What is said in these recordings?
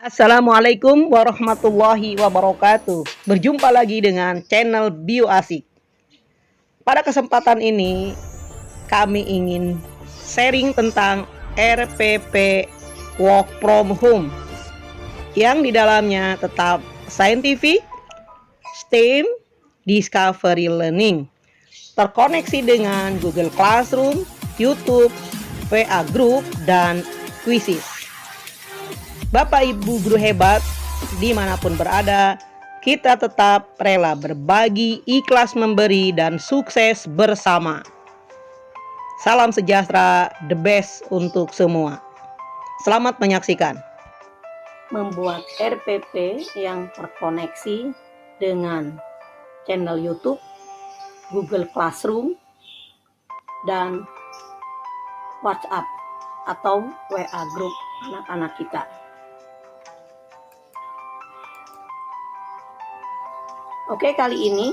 Assalamualaikum warahmatullahi wabarakatuh. Berjumpa lagi dengan channel Bio Asik. Pada kesempatan ini, kami ingin sharing tentang RPP Work from Home yang di dalamnya tetap scientific, STEM, Discovery Learning, terkoneksi dengan Google Classroom, YouTube, WA Group, dan Quizzes. Bapak Ibu guru hebat, dimanapun berada, kita tetap rela berbagi, ikhlas memberi, dan sukses bersama. Salam sejahtera, the best untuk semua. Selamat menyaksikan. Membuat RPP yang terkoneksi dengan channel YouTube, Google Classroom, dan WhatsApp atau WA Group anak-anak kita. Oke, kali ini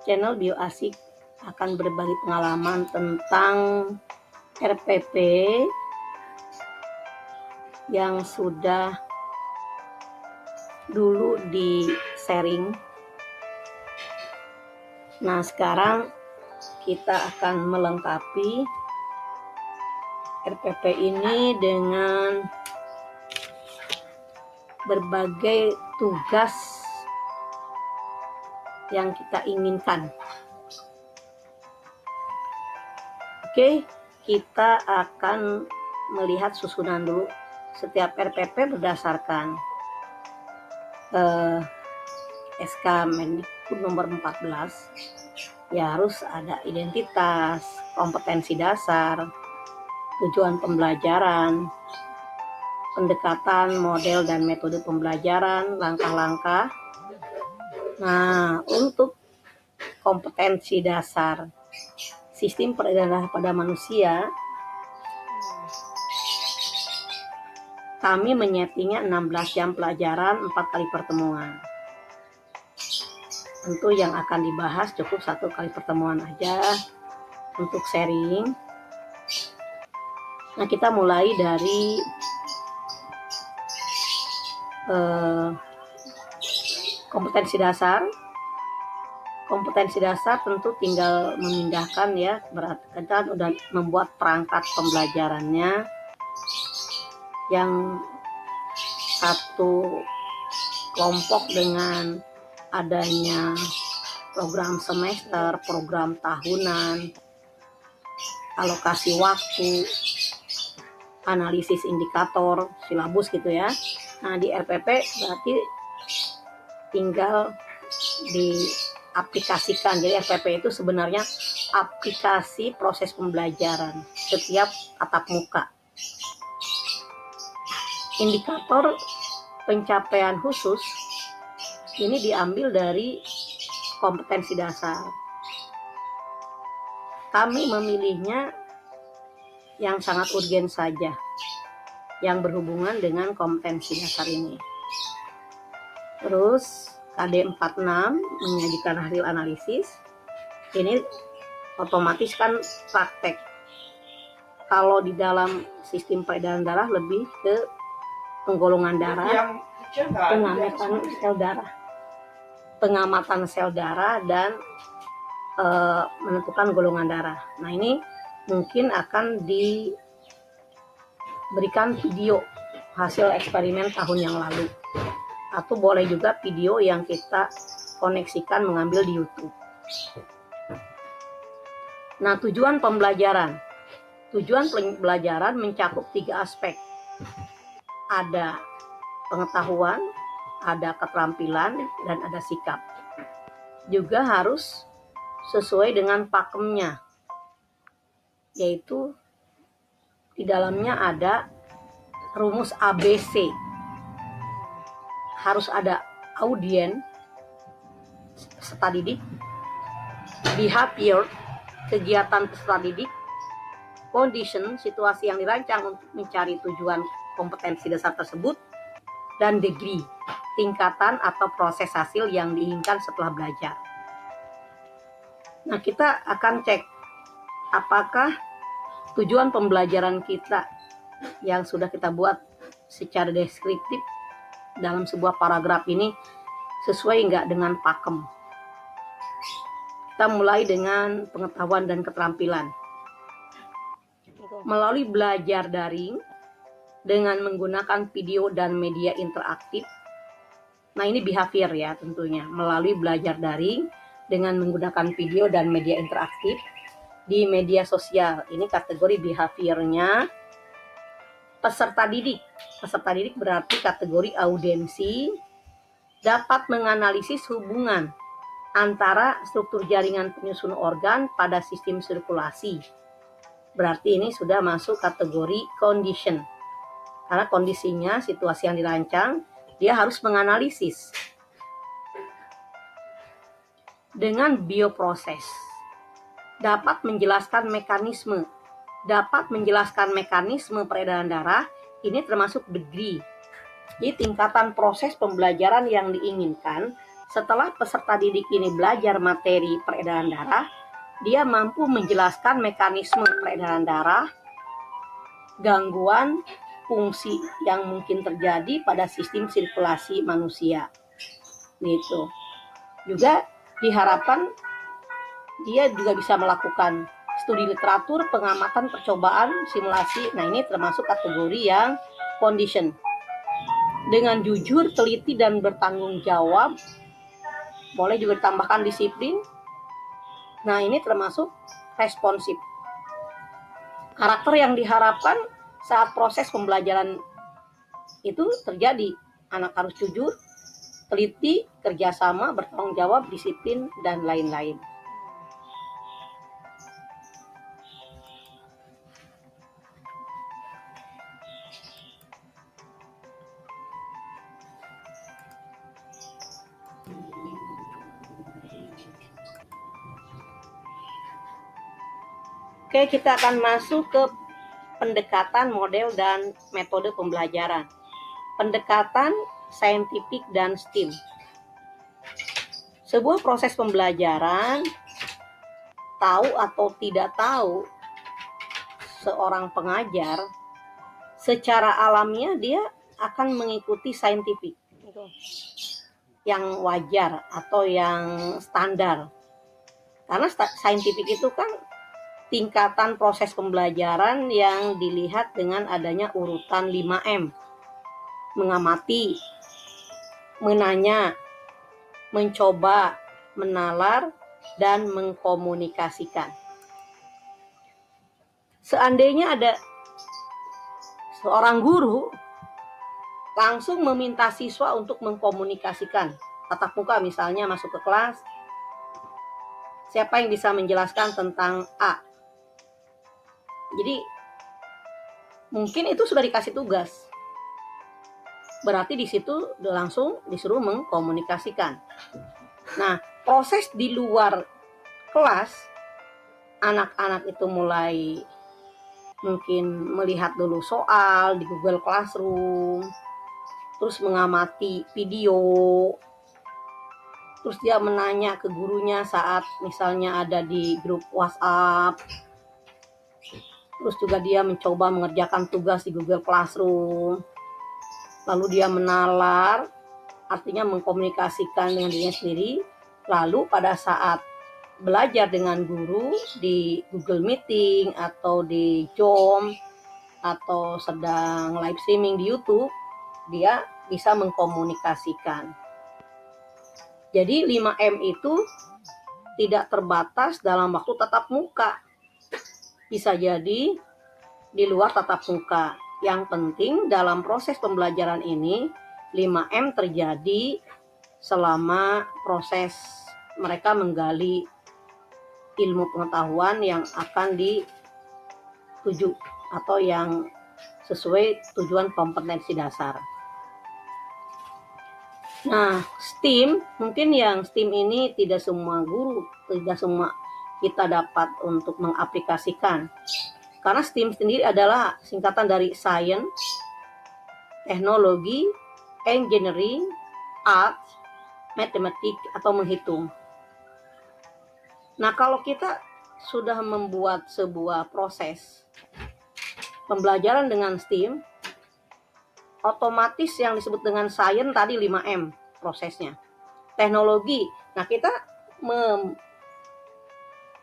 channel Bio Asik akan berbagi pengalaman tentang RPP yang sudah dulu di sharing. Nah, sekarang kita akan melengkapi RPP ini dengan berbagai tugas yang kita inginkan. Oke, kita akan melihat susunan dulu. Setiap RPP berdasarkan SK Mendikbud nomor 14, ya harus ada identitas, kompetensi dasar, tujuan pembelajaran, pendekatan, model dan metode pembelajaran, langkah-langkah. Nah, untuk kompetensi dasar sistem peradilan pada manusia, kami menyettingnya 16 jam pelajaran, 4 kali pertemuan. Tentu yang akan dibahas cukup 1 kali pertemuan aja untuk sharing. Nah, kita mulai dari kompetensi dasar. Kompetensi dasar tentu tinggal memindahkan, ya, berarti kita udah membuat perangkat pembelajarannya yang satu kelompok dengan adanya program semester, program tahunan, alokasi waktu, analisis indikator, silabus gitu ya. Nah, di RPP berarti tinggal diaplikasikan. Jadi RPP itu sebenarnya aplikasi proses pembelajaran setiap tatap muka. Indikator pencapaian khusus ini diambil dari kompetensi dasar. Kami memilihnya yang sangat urgen saja, yang berhubungan dengan kompetensi dasar ini. Terus KD 46 menyajikan hasil analisis. Ini otomatis kan praktek. Kalau di dalam sistem peredaran darah lebih ke penggolongan darah, pengamatan sel darah dan menentukan golongan darah. Nah, ini mungkin akan diberikan video hasil eksperimen tahun yang lalu, atau boleh juga video yang kita koneksikan mengambil di YouTube. Nah, tujuan pembelajaran mencakup 3 aspek. Ada pengetahuan, ada keterampilan, dan ada sikap. Juga harus sesuai dengan pakemnya, yaitu di dalamnya ada rumus ABC. Harus ada audien, peserta didik, behavior, kegiatan peserta didik, condition, situasi yang dirancang untuk mencari tujuan kompetensi dasar tersebut, dan degree, tingkatan atau proses hasil yang diinginkan setelah belajar. Nah, kita akan cek apakah tujuan pembelajaran kita yang sudah kita buat secara deskriptif dalam sebuah paragraf ini sesuai nggak dengan pakem. Kita mulai dengan pengetahuan dan keterampilan. Melalui belajar daring dengan menggunakan video dan media interaktif. Nah, ini behavior ya tentunya. Melalui belajar daring dengan menggunakan video dan media interaktif di media sosial. Ini kategori behaviornya peserta didik. Peserta didik berarti kategori audiensi dapat menganalisis hubungan antara struktur jaringan penyusun organ pada sistem sirkulasi. Berarti ini sudah masuk kategori condition. Karena kondisinya, situasi yang dirancang, dia harus menganalisis. Dengan bioproses, dapat menjelaskan mekanisme peredaran darah, ini termasuk degree. Jadi tingkatan proses pembelajaran yang diinginkan setelah peserta didik ini belajar materi peredaran darah, dia mampu menjelaskan mekanisme peredaran darah, gangguan fungsi yang mungkin terjadi pada sistem sirkulasi manusia. Gitu. Juga diharapkan dia juga bisa melakukan studi literatur, pengamatan, percobaan, simulasi. Nah, ini termasuk kategori yang condition. Dengan jujur, teliti, dan bertanggung jawab, boleh juga ditambahkan disiplin. Nah, ini termasuk responsif. Karakter yang diharapkan saat proses pembelajaran itu terjadi. Anak harus jujur, teliti, kerjasama, bertanggung jawab, disiplin, dan lain-lain. Oke, kita akan masuk ke pendekatan model dan metode pembelajaran. Pendekatan saintifik dan STEAM. Sebuah proses pembelajaran, tahu atau tidak tahu, seorang pengajar secara alamiah dia akan mengikuti saintifik yang wajar atau yang standar. Karena saintifik itu kan tingkatan proses pembelajaran yang dilihat dengan adanya urutan 5M. Mengamati, menanya, mencoba, menalar, dan mengkomunikasikan. Seandainya ada seorang guru langsung meminta siswa untuk mengkomunikasikan tatap muka, misalnya masuk ke kelas, siapa yang bisa menjelaskan tentang A? Jadi mungkin itu sudah dikasih tugas. Berarti di situ langsung disuruh mengkomunikasikan. Nah, proses di luar kelas, anak-anak itu mulai mungkin melihat dulu soal di Google Classroom, terus mengamati video, terus dia menanya ke gurunya saat misalnya ada di grup WhatsApp. Terus juga dia mencoba mengerjakan tugas di Google Classroom. Lalu dia menalar, artinya mengkomunikasikan dengan dirinya sendiri. Lalu pada saat belajar dengan guru di Google Meeting atau di Zoom atau sedang live streaming di YouTube, dia bisa mengkomunikasikan. Jadi 5M itu tidak terbatas dalam waktu tatap muka. Bisa jadi di luar tatap muka. Yang penting dalam proses pembelajaran ini 5M terjadi selama proses mereka menggali ilmu pengetahuan yang akan dituju atau yang sesuai tujuan kompetensi dasar. Nah, STEAM, mungkin yang STEAM ini tidak semua guru, tidak semua kita dapat untuk mengaplikasikan. Karena STEAM sendiri adalah singkatan dari Science, Teknologi, Engineering, Art, Matematik, atau menghitung. Nah, kalau kita sudah membuat sebuah proses pembelajaran dengan STEAM, Otomatis yang disebut dengan science tadi 5M prosesnya. Teknologi, nah kita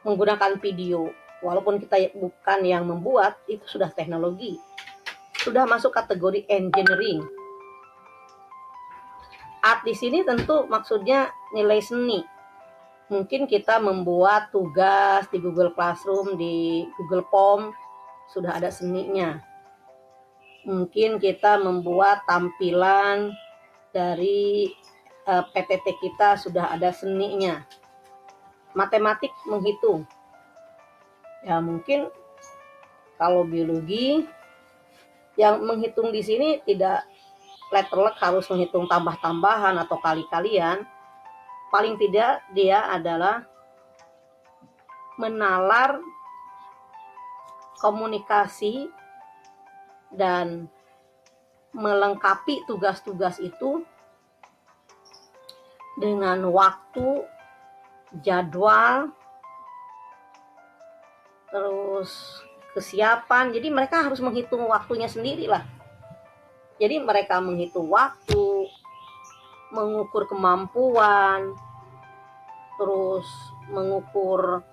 menggunakan video, walaupun kita bukan yang membuat, itu sudah teknologi, sudah masuk kategori engineering. Art di sini tentu maksudnya nilai seni. Mungkin kita membuat tugas di Google Classroom, di Google Form, sudah ada seninya. Mungkin kita membuat tampilan dari PPT kita, sudah ada seninya. Matematik menghitung. Ya mungkin kalau biologi yang menghitung di sini tidak letterlek harus menghitung tambah-tambahan atau kali-kalian. Paling tidak dia adalah menalar komunikasi dan melengkapi tugas-tugas itu dengan waktu, jadwal, terus kesiapan. Jadi mereka harus menghitung waktunya sendiri lah. Jadi mereka menghitung waktu, mengukur kemampuan, terus mengukur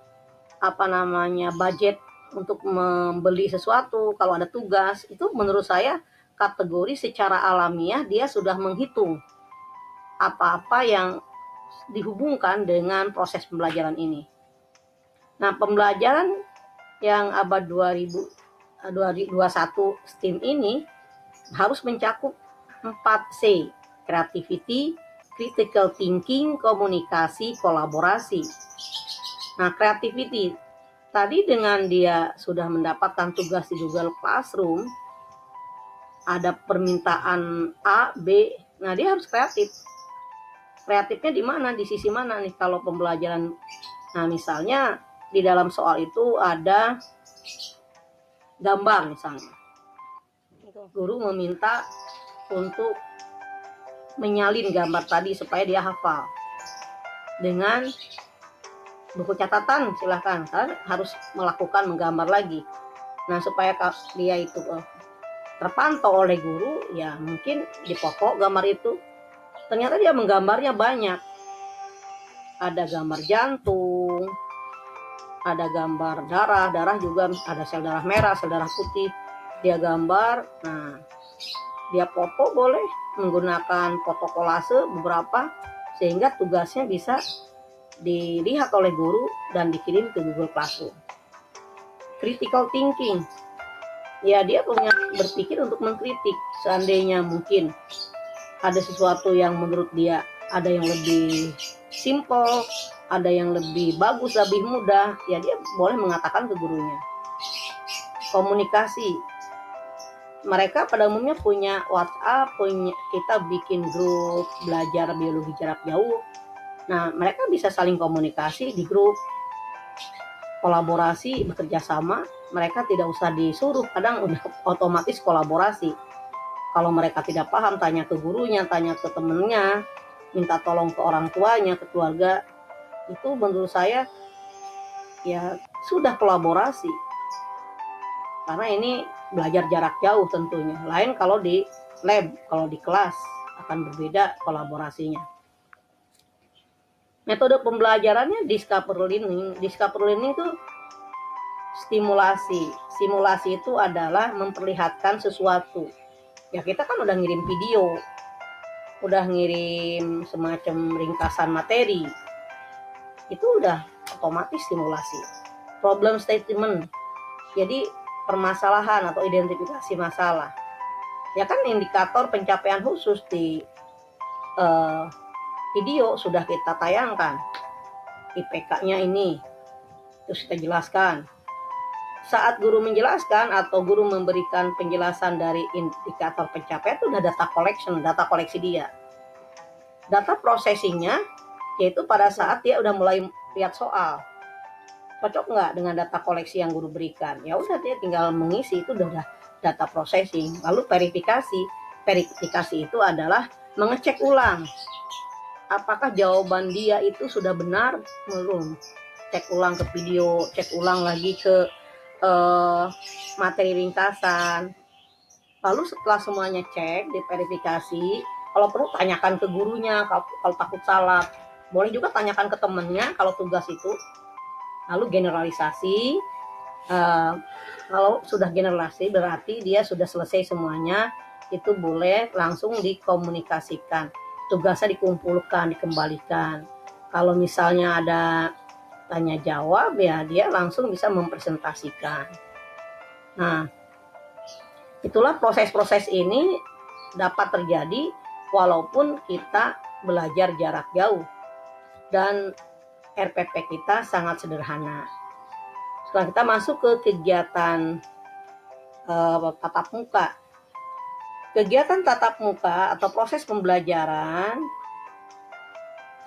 budget untuk membeli sesuatu. Kalau ada tugas, itu menurut saya kategori secara alamiah dia sudah menghitung apa-apa yang dihubungkan dengan proses pembelajaran ini. Nah, pembelajaran yang abad 2021 STEAM ini harus mencakup 4C, creativity, critical thinking, komunikasi, kolaborasi. Nah, creativity tadi dengan dia sudah mendapatkan tugas di Google Classroom, ada permintaan A, B, nah dia harus kreatif. Kreatifnya di mana? Di sisi mana nih kalau pembelajaran? Nah, misalnya di dalam soal itu ada gambar misalnya. Guru meminta untuk menyalin gambar tadi supaya dia hafal. Dengan buku catatan silahkan, kalian harus melakukan menggambar lagi. Nah, supaya dia itu terpantau oleh guru, ya mungkin dipotong gambar itu. Ternyata dia menggambarnya banyak. Ada gambar jantung, ada gambar darah juga, ada sel darah merah, sel darah putih. Dia gambar, nah dia foto boleh menggunakan foto kolase beberapa, sehingga tugasnya bisa dilihat oleh guru dan dikirim ke Google Classroom. Critical thinking, ya dia punya berpikir untuk mengkritik. Seandainya mungkin ada sesuatu yang menurut dia ada yang lebih simple, ada yang lebih bagus, lebih mudah, ya dia boleh mengatakan ke gurunya. Komunikasi, mereka pada umumnya punya WhatsApp, kita bikin grup belajar biologi jarak jauh. Nah, mereka bisa saling komunikasi di grup, kolaborasi, bekerja sama. Mereka tidak usah disuruh, kadang udah otomatis kolaborasi. Kalau mereka tidak paham, tanya ke gurunya, tanya ke temennya, minta tolong ke orang tuanya, ke keluarga. Itu menurut saya ya sudah kolaborasi. Karena ini belajar jarak jauh tentunya. Lain kalau di lab, kalau di kelas akan berbeda kolaborasinya. Metode pembelajarannya discovery learning. Discovery learning itu stimulasi. Simulasi itu adalah memperlihatkan sesuatu. Ya kita kan udah ngirim video, udah ngirim semacam ringkasan materi. Itu udah otomatis simulasi. Problem statement. Jadi permasalahan atau identifikasi masalah. Ya kan indikator pencapaian khusus di video sudah kita tayangkan. IPK-nya ini. Terus kita jelaskan. Saat guru menjelaskan atau guru memberikan penjelasan dari indikator pencapaian itu udah data collection, data koleksi dia. Data processingnya yaitu pada saat dia udah mulai lihat soal. Cocok nggak dengan data koleksi yang guru berikan? Ya udah dia tinggal mengisi, itu udah data processing. Lalu verifikasi. Verifikasi itu adalah mengecek ulang. Apakah jawaban dia itu sudah benar belum? Cek ulang ke video, cek ulang lagi ke materi ringkasan. Lalu setelah semuanya cek, diverifikasi, kalau perlu tanyakan ke gurunya, kalau takut salah. Boleh juga tanyakan ke temennya kalau tugas itu. Lalu generalisasi, kalau sudah generalisasi berarti dia sudah selesai semuanya, itu boleh langsung dikomunikasikan. Tugasnya dikumpulkan, dikembalikan. Kalau misalnya ada tanya jawab, ya dia langsung bisa mempresentasikan. Nah, itulah proses-proses ini dapat terjadi walaupun kita belajar jarak jauh dan RPP kita sangat sederhana. Setelah kita masuk ke kegiatan tatap muka. Kegiatan tatap muka atau proses pembelajaran,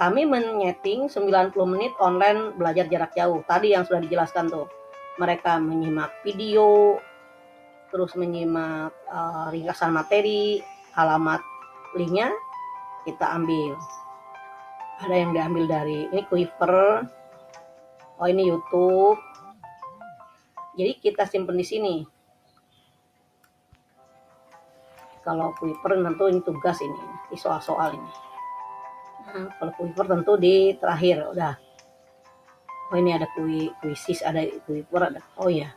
kami menyeting 90 menit online belajar jarak jauh. Tadi yang sudah dijelaskan tuh. Mereka menyimak video, terus menyimak ringkasan materi, alamat linknya kita ambil. Ada yang diambil dari ini Quiver, oh ini YouTube. Jadi kita simpan di sini. Kalau Quiver tentu ini tugas ini soal-soal ini. Nah, kalau Quiver tentu di terakhir udah. Oh ini ada kuisis, ada Quiver, ada. Oh ya.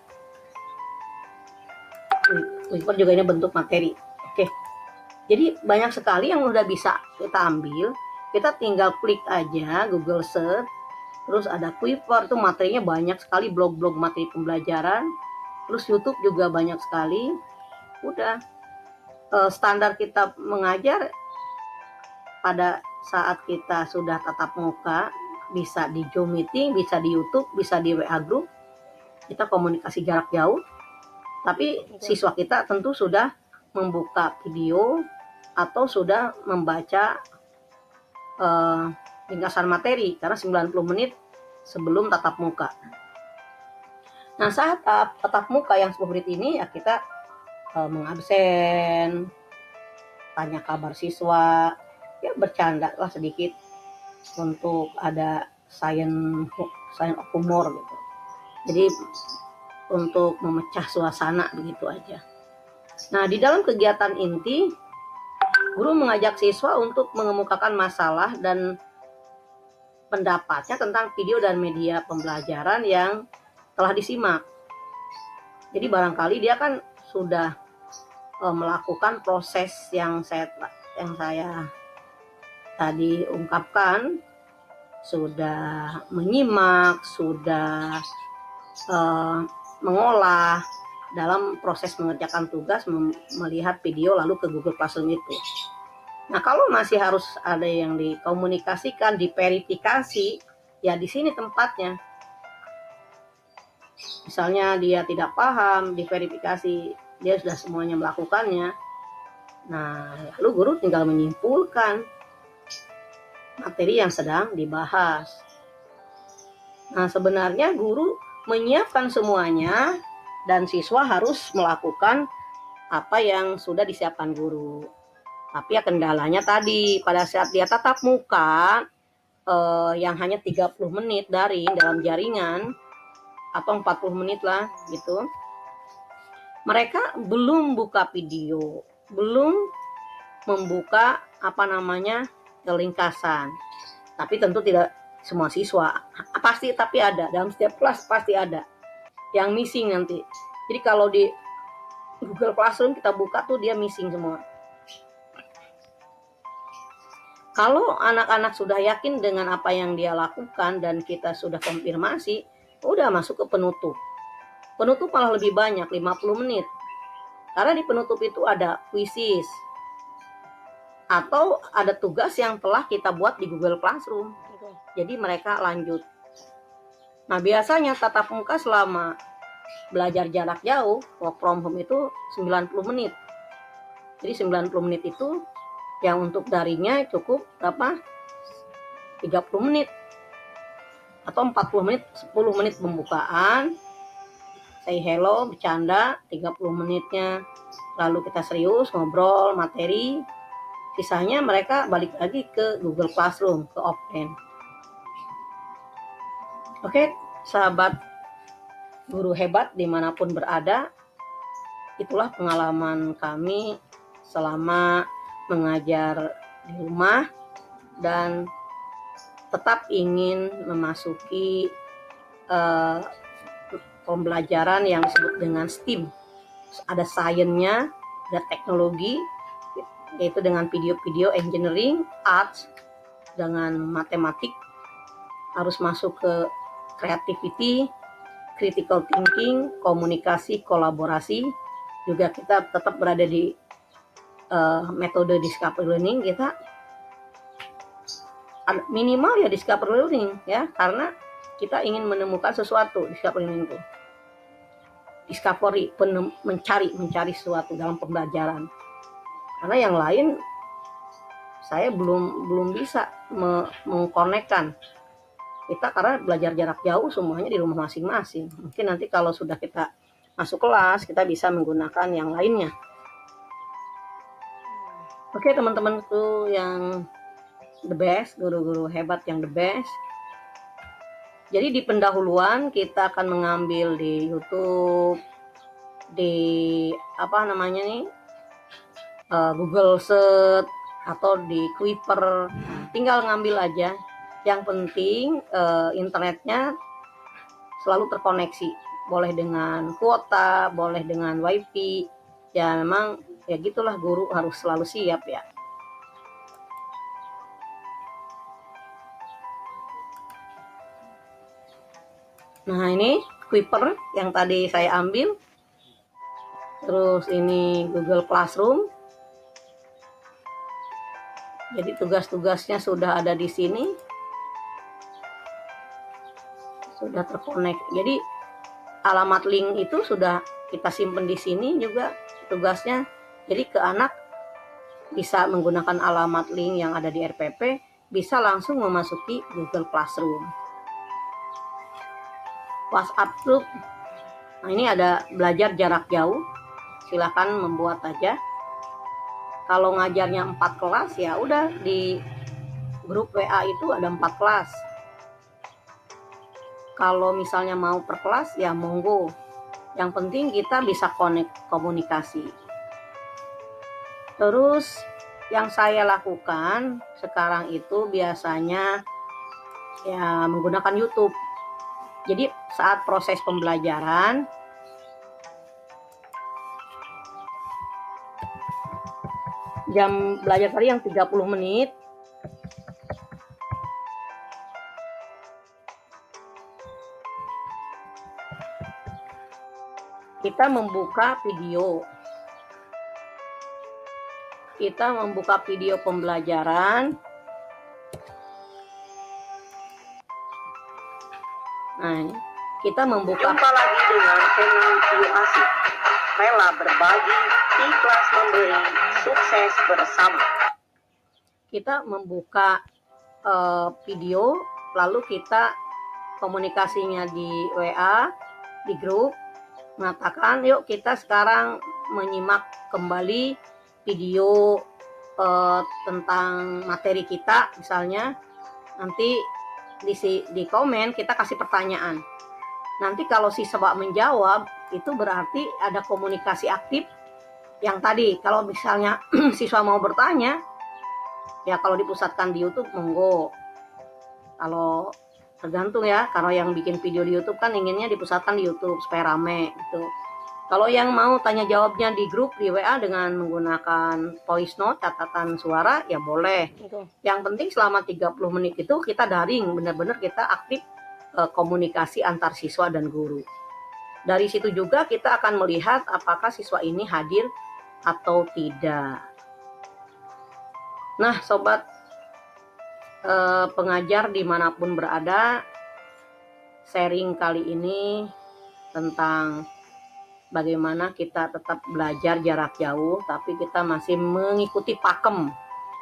Quiver juga ini bentuk materi. Oke. Jadi banyak sekali yang udah bisa kita ambil. Kita tinggal klik aja Google Search, terus ada Quiver, tuh materinya banyak sekali, blog-blog materi pembelajaran, terus YouTube juga banyak sekali. Udah standar kita mengajar pada saat kita sudah tatap muka, bisa di Zoom meeting, bisa di YouTube, bisa di WA group, kita komunikasi jarak jauh. Tapi siswa kita tentu sudah membuka video atau sudah membaca ringkasan materi karena 90 menit sebelum tatap muka. Nah, saat tatap muka yang 10 menit ini ya kita mengabsen, tanya kabar siswa, ya bercanda lah sedikit untuk ada sign of humor gitu. Jadi untuk memecah suasana begitu aja. Nah, di dalam kegiatan inti, guru mengajak siswa untuk mengemukakan masalah dan pendapatnya tentang video dan media pembelajaran yang telah disimak. Jadi barangkali dia kan sudah melakukan proses yang saya tadi ungkapkan, sudah menyimak, sudah mengolah dalam proses mengerjakan tugas, melihat video lalu ke Google Classroom itu. Nah, kalau masih harus ada yang dikomunikasikan, diverifikasi, ya di sini tempatnya. Misalnya dia tidak paham, diverifikasi, dia sudah semuanya melakukannya. Nah, lalu guru tinggal menyimpulkan materi yang sedang dibahas. Nah, sebenarnya guru menyiapkan semuanya dan siswa harus melakukan apa yang sudah disiapkan guru. Tapi ya kendalanya tadi, pada saat dia tatap muka yang hanya 30 menit daring dalam jaringan, atau 40 menit lah gitu, mereka belum buka video, belum membuka ringkasan. Tapi tentu tidak semua siswa, pasti tapi ada, dalam setiap kelas pasti ada yang missing nanti. Jadi kalau di Google Classroom kita buka tuh dia missing semua. Kalau anak-anak sudah yakin dengan apa yang dia lakukan dan kita sudah konfirmasi, udah masuk ke penutup. Penutup malah lebih banyak, 50 menit. Karena di penutup itu ada kuisis atau ada tugas yang telah kita buat di Google Classroom. Jadi mereka lanjut. Nah, biasanya tatap muka selama belajar jarak jauh, work from home itu 90 menit. Jadi 90 menit itu yang untuk daringnya cukup 30 menit. Atau 40 menit, 10 menit pembukaan, say hello, bercanda, 30 menitnya. Lalu kita serius, ngobrol, materi. Sisanya mereka balik lagi ke Google Classroom, ke offline. Oke, sahabat guru hebat dimanapun berada, itulah pengalaman kami selama mengajar di rumah dan tetap ingin memasuki pembelajaran yang disebut dengan STEAM. Ada sainsnya, ada teknologi, yaitu dengan video-video, engineering, arts, dengan matematik, harus masuk ke creativity, critical thinking, komunikasi, kolaborasi. Juga kita tetap berada di metode discovery learning. Kita minimal ya discovery learning ya, karena kita ingin menemukan sesuatu. Discovery learning itu discovery, mencari sesuatu dalam pembelajaran. Karena yang lain saya belum bisa mengkonekkan kita, karena belajar jarak jauh semuanya di rumah masing-masing. Mungkin nanti kalau sudah kita masuk kelas kita bisa menggunakan yang lainnya. Oke, teman-temanku yang the best, guru-guru hebat yang the best. Jadi di pendahuluan kita akan mengambil di YouTube, di Google Search atau di Kuiper, tinggal ngambil aja. Yang penting internetnya selalu terkoneksi, boleh dengan kuota, boleh dengan wifi. Ya memang ya gitulah, guru harus selalu siap ya. Nah, ini Kuiper yang tadi saya ambil. Terus ini Google Classroom. Jadi tugas-tugasnya sudah ada di sini. Sudah terkonek. Jadi alamat link itu sudah kita simpan di sini juga tugasnya. Jadi ke anak bisa menggunakan alamat link yang ada di RPP, bisa langsung memasuki Google Classroom. WhatsApp group. Nah, ini ada belajar jarak jauh. Silakan membuat aja. Kalau ngajarnya 4 kelas ya udah di grup WA itu ada 4 kelas. Kalau misalnya mau per kelas ya monggo. Yang penting kita bisa komunikasi. Terus yang saya lakukan sekarang itu biasanya ya menggunakan YouTube. Jadi saat proses pembelajaran jam belajar tadi yang 30 menit kita membuka video. Kita membuka video pembelajaran. Nah, kita membuka. Jumpa lagi dengan channel Bio Asik. Rela berbagi, ikhlas memberi, sukses bersama. Kita membuka video, lalu kita komunikasinya di WA, di grup, mengatakan yuk kita sekarang menyimak kembali video tentang materi kita, misalnya nanti di komen kita kasih pertanyaan. Nanti kalau siswa menjawab itu berarti ada komunikasi aktif. Yang tadi kalau misalnya siswa mau bertanya ya kalau dipusatkan di YouTube monggo. Kalau tergantung ya, kalau yang bikin video di YouTube kan inginnya dipusatkan di YouTube supaya rame gitu. Kalau yang mau tanya jawabnya di grup di WA dengan menggunakan voice note, catatan suara, ya boleh. Yang penting selama 30 menit itu kita daring, benar-benar kita aktif komunikasi antar siswa dan guru. Dari situ juga kita akan melihat apakah siswa ini hadir atau tidak. Nah, sobat pengajar dimanapun berada, sharing kali ini tentang bagaimana kita tetap belajar jarak jauh, tapi kita masih mengikuti pakem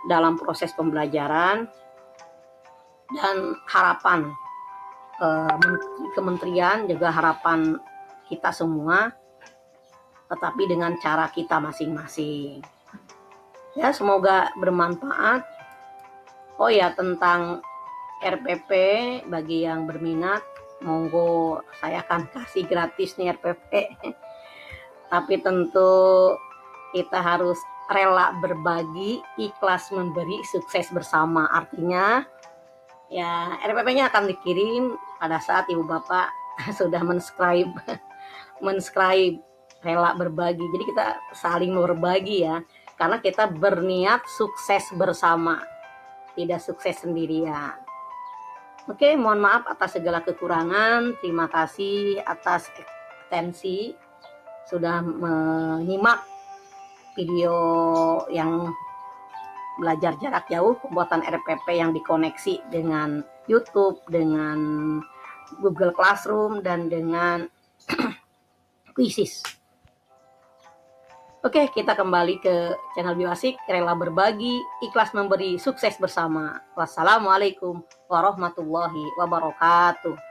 dalam proses pembelajaran. Dan harapan kementerian juga harapan kita semua, tetapi dengan cara kita masing-masing. Ya, semoga bermanfaat. Oh ya, tentang RPP bagi yang berminat, monggo saya akan kasih gratis nih RPP. Tapi tentu kita harus rela berbagi, ikhlas memberi, sukses bersama. Artinya ya RPP-nya akan dikirim pada saat ibu bapak sudah mensubscribe rela berbagi. Jadi kita saling berbagi ya, karena kita berniat sukses bersama, tidak sukses sendirian. Oke, mohon maaf atas segala kekurangan. Terima kasih atas atensi sudah menyimak video yang belajar jarak jauh, pembuatan RPP yang dikoneksi dengan YouTube, dengan Google Classroom, dan dengan Quizzes. Oke, kita kembali ke channel Bioasik, rela berbagi, ikhlas memberi, sukses bersama. Wassalamualaikum warahmatullahi wabarakatuh.